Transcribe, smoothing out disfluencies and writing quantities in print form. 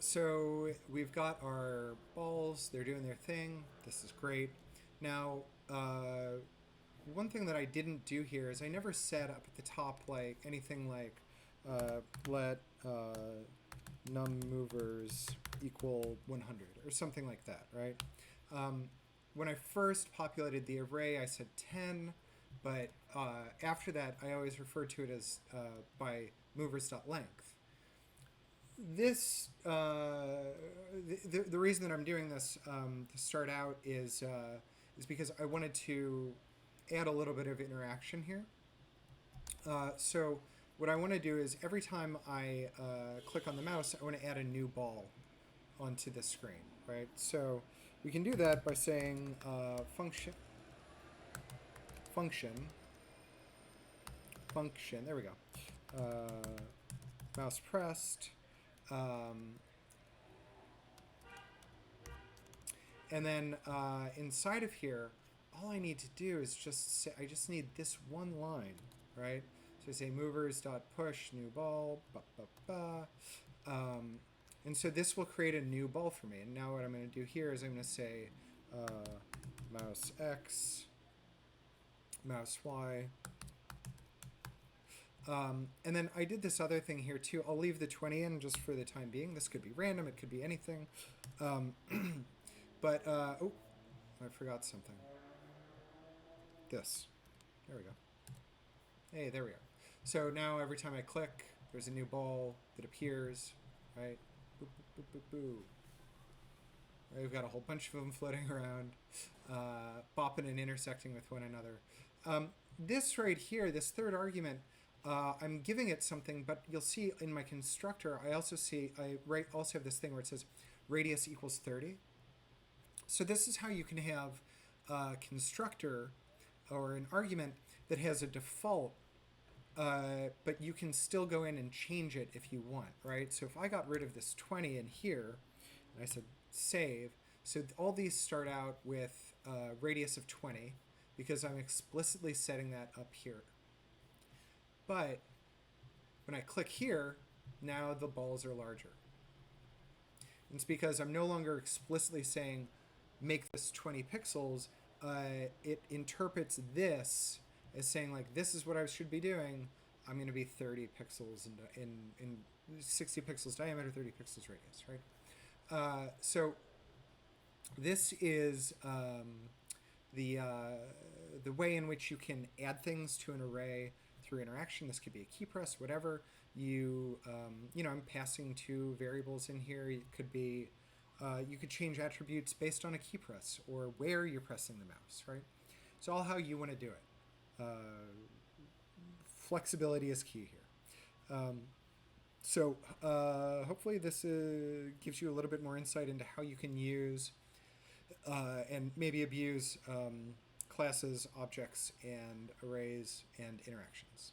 So we've got our balls. They're doing their thing. This is great. Now, one thing that I didn't do here is I never set up at the top like anything like let num movers equal 100 or something like that, right? Um, when I first populated the array, I said 10, but after that, I always referred to it as by movers.length. This the reason that I'm doing this to start out is because I wanted to add a little bit of interaction here. So what I want to do is every time I click on the mouse, I want to add a new ball onto the screen, right? So we can do that by saying function. There we go. Mouse pressed. Um, And then inside of here, all I need to do is just say, I just need this one line, right? So I say movers dot push new ball, ba ba ba. And so this will create a new ball for me. And now what I'm going to do here is I'm going to say mouse X, mouse Y. And then I did this other thing here too. I'll leave the 20 in just for the time being. This could be random. It could be anything. But, oh, I forgot something. This. There we go. Hey, there we are. So now every time I click, there's a new ball that appears, right? Boop, boop, boop, boop, boop. Right, we've got a whole bunch of them floating around, bopping and intersecting with one another. This right here, this third argument, I'm giving it something, but you'll see in my constructor, I also have this thing where it says radius equals 30. So this is how you can have a constructor or an argument that has a default, but you can still go in and change it if you want, right? So if I got rid of this 20 in here, and I said save, so all these start out with a radius of 20 because I'm explicitly setting that up here. But when I click here, now the balls are larger. And it's because I'm no longer explicitly saying make this 20 pixels. It interprets this as saying like this is what I should be doing. I'm going to be 30 pixels in 60 pixels diameter, 30 pixels radius, right? So this is the way in which you can add things to an array through interaction. This could be a key press, whatever. I'm passing two variables in here. It could be, you could change attributes based on a key press or where you're pressing the mouse, right? It's all how you want to do it. Flexibility is key here. So hopefully this gives you a little bit more insight into how you can use and maybe abuse classes, objects, and arrays and interactions.